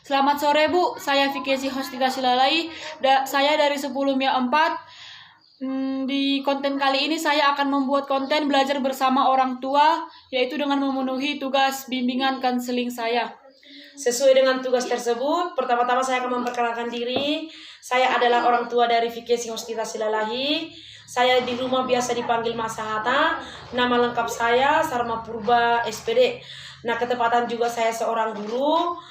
Selamat sore Bu, saya Fikesi Hostita Silalai. Saya dari 10 Mia 4. Di konten kali ini saya akan membuat konten belajar bersama orang tua, yaitu dengan memenuhi tugas bimbingan konseling saya. Sesuai dengan tugas tersebut, pertama-tama saya akan memperkenalkan diri. Saya adalah orang tua dari Fikesi Hostita Silalai. Saya di rumah biasa dipanggil Mas Sahata. Nama lengkap saya Sarma Purba SPD. Nah, ketepatan juga saya seorang guru,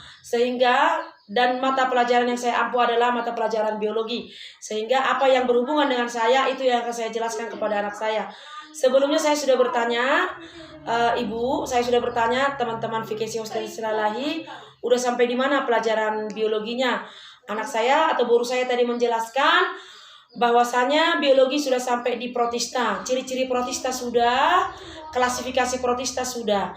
dan mata pelajaran yang saya ampu adalah mata pelajaran biologi. Sehingga apa yang berhubungan dengan saya itu yang akan saya jelaskan kepada anak saya. Sebelumnya saya sudah bertanya, Ibu, saya sudah bertanya teman-teman Fikesi Hostita Silalai, udah sampai di mana pelajaran biologinya? Anak saya atau guru saya tadi menjelaskan bahwasanya biologi sudah sampai di protista. Ciri-ciri protista sudah, klasifikasi protista sudah.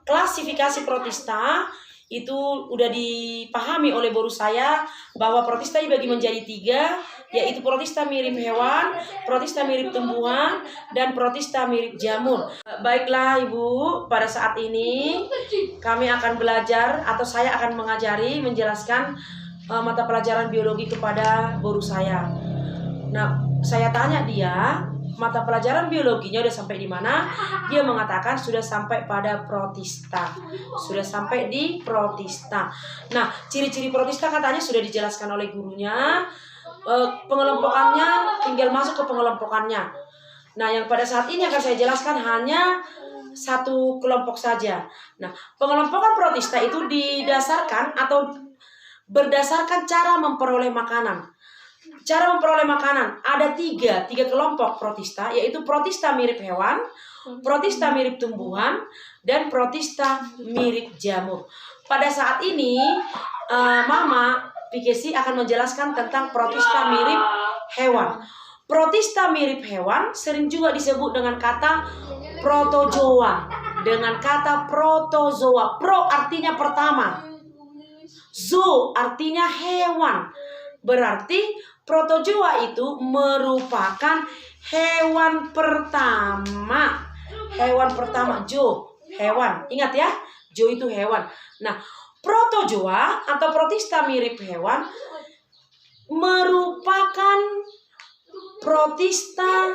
Klasifikasi protista itu udah dipahami oleh guru saya bahwa protista dibagi menjadi 3, yaitu protista mirip hewan, protista mirip tumbuhan, dan protista mirip jamur. Baiklah Ibu, pada saat ini kami akan belajar atau saya akan menjelaskan mata pelajaran biologi kepada guru saya. Nah, saya tanya dia, mata pelajaran biologinya udah sampai di mana? Dia mengatakan sudah sampai pada protista. Sudah sampai di protista. Nah, ciri-ciri protista katanya sudah dijelaskan oleh gurunya. Pengelompokannya tinggal masuk ke pengelompokannya. Nah, yang pada saat ini akan saya jelaskan hanya satu kelompok saja. Nah, pengelompokan protista itu didasarkan atau berdasarkan cara memperoleh makanan. Cara memperoleh makanan ada tiga kelompok protista, yaitu protista mirip hewan, protista mirip tumbuhan, dan protista mirip jamur. Pada saat ini Mama Fikesi akan menjelaskan tentang protista mirip hewan. Protista mirip hewan sering juga disebut dengan kata protozoa. Dengan kata protozoa. Pro artinya pertama, zoo artinya hewan. Berarti protozoa itu merupakan hewan pertama. Hewan pertama, zoo, hewan. Ingat ya, zoo itu hewan. Nah, protozoa atau protista mirip hewan merupakan protista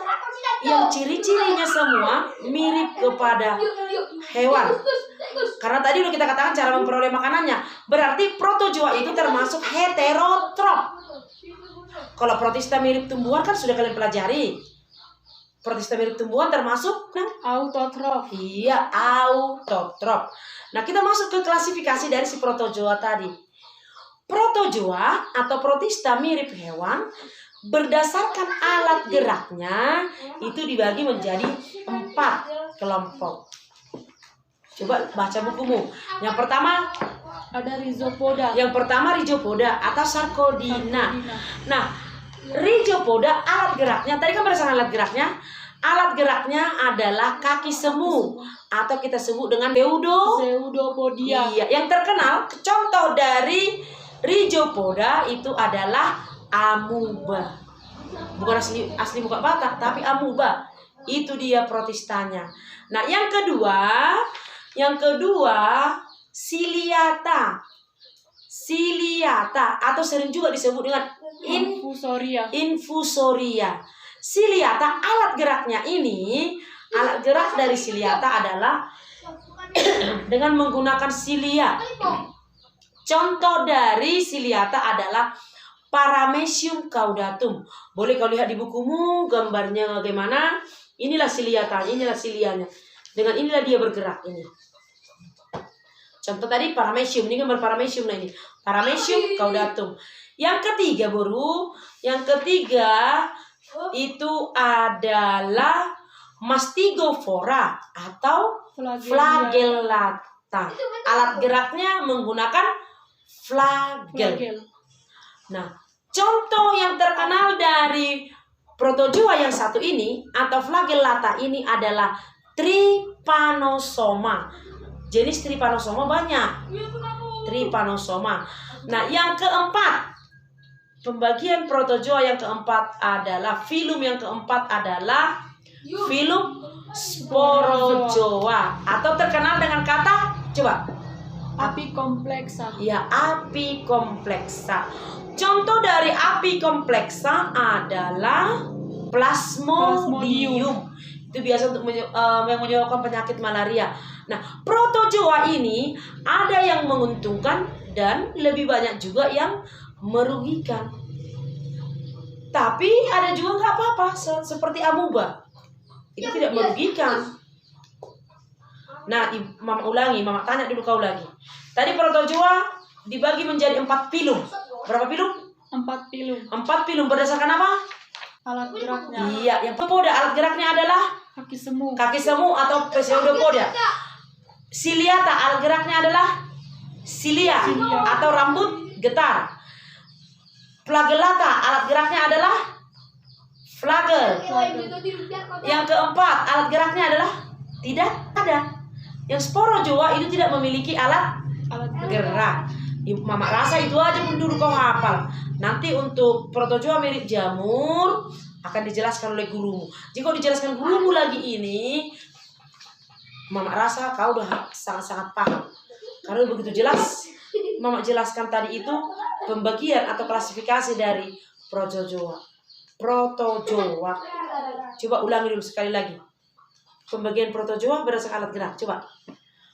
yang ciri-cirinya semua mirip kepada hewan. Karena tadi udah kita katakan cara memperoleh makanannya. Berarti protozoa itu termasuk heterotrop. Kalau protista mirip tumbuhan kan sudah kalian pelajari. Protista mirip tumbuhan termasuk Autotrof. Iya, autotrof. Nah, kita masuk ke klasifikasi dari si protozoa tadi. Protozoa atau protista mirip hewan berdasarkan alat geraknya itu dibagi menjadi 4 kelompok. Coba baca bukumu. Yang pertama Ada Rhizopoda. Yang pertama Rhizopoda atau Sarcodina. Nah, Rhizopoda alat geraknya, tadi kan berdasarkan alat geraknya. Alat geraknya adalah kaki semu atau kita sebut dengan Pseudopodia. Iya, yang terkenal contoh dari Rhizopoda itu adalah amuba. Bukan asli muka batak, tapi amuba. Itu dia protistanya. Nah, yang kedua Ciliata atau sering juga disebut dengan infusoria. Ciliata alat geraknya ini, alat gerak dari Ciliata adalah dengan menggunakan silia. Contoh dari Ciliata adalah Paramecium caudatum. Boleh kau lihat di bukumu gambarnya bagaimana. Inilah Ciliata, inilah silianya. Dengan inilah dia bergerak ini. Contoh tadi Paramecium, ini gambar Paramecium nah ini. Paramecium caudatum. Yang ketiga, Guru, itu adalah Mastigophora atau flagellata. Alat geraknya menggunakan flagel. Nah, contoh yang terkenal dari protozoa yang satu ini atau flagellata ini adalah Trypanosoma. Jenis Trypanosoma banyak. Trypanosoma. Nah, yang keempat, pembagian protozoa yang keempat adalah filum yang keempat adalah filum Sporozoa atau terkenal dengan kata coba Apikompleksa. Ya, apikompleksa. Contoh dari apikompleksa adalah plasmodium. Itu biasa untuk yang menyebabkan penyakit malaria. Nah, protozoa ini ada yang menguntungkan dan lebih banyak juga yang merugikan. Tapi ada juga nggak apa-apa, seperti amuba. Itu tidak merugikan. Nah, Mama ulangi, Mama tanya dulu kau lagi. Tadi protozoa dibagi menjadi 4 filum. Berapa filum? 4 filum. 4 filum berdasarkan apa? Alat geraknya. Iya, yang poda alat geraknya adalah Kaki semu. kaki semu atau pseudopoda. Ciliata alat geraknya adalah cilia atau rambut getar. Flagellata alat geraknya adalah flagel. Yang keempat alat geraknya adalah tidak ada. Yang sporozoa itu tidak memiliki alat gerak. Mama rasa itu aja pun dulu kau hafal. Nanti untuk protozoa mirip jamur akan dijelaskan oleh gurumu. Jika dijelaskan gurumu lagi ini, Mama rasa kau udah sangat-sangat paham. Karena begitu jelas Mama jelaskan tadi itu pembagian atau klasifikasi dari protozoa. Protozoa. Coba ulangi dulu sekali lagi. Pembagian protozoa berdasarkan alat gerak. Coba.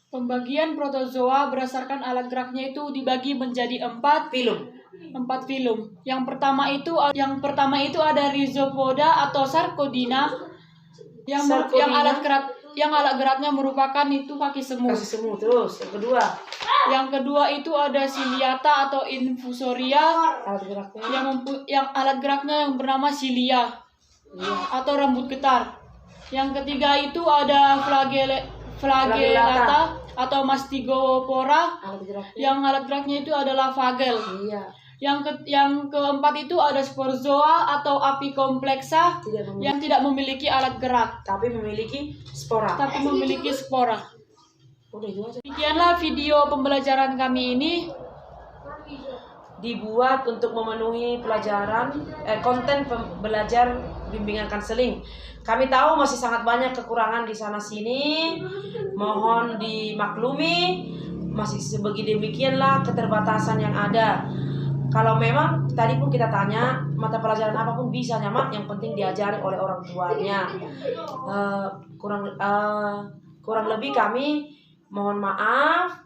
Pembagian protozoa berdasarkan alat geraknya itu dibagi menjadi 4 Filum. filum. Yang pertama itu ada Rhizopoda atau Sarcodina yang alat geraknya merupakan itu kaki semu. Kaki semu terus. Yang kedua itu ada Ciliata atau Infusoria Alat geraknya. yang alat geraknya yang bernama cilia atau rambut getar. Yang ketiga itu ada Flagellata atau Mastigopora yang alat geraknya itu adalah flagel. Iya. Yang keempat itu ada Sporozoa atau apikompleksa yang tidak memiliki alat gerak Tapi memiliki spora. Udah itu aja. Demikianlah video pembelajaran kami ini. Dibuat untuk memenuhi konten belajar bimbingan konseling. Kami tahu masih sangat banyak kekurangan di sana sini. Mohon dimaklumi. Masih demikianlah keterbatasan yang ada. Kalau memang tadi pun kita tanya mata pelajaran apapun bisa nyamak, yang penting diajari oleh orang tuanya. Kurang lebih kami mohon maaf.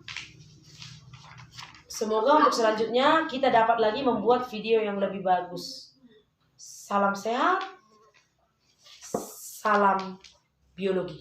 Semoga untuk selanjutnya kita dapat lagi membuat video yang lebih bagus. Salam sehat, salam biologi.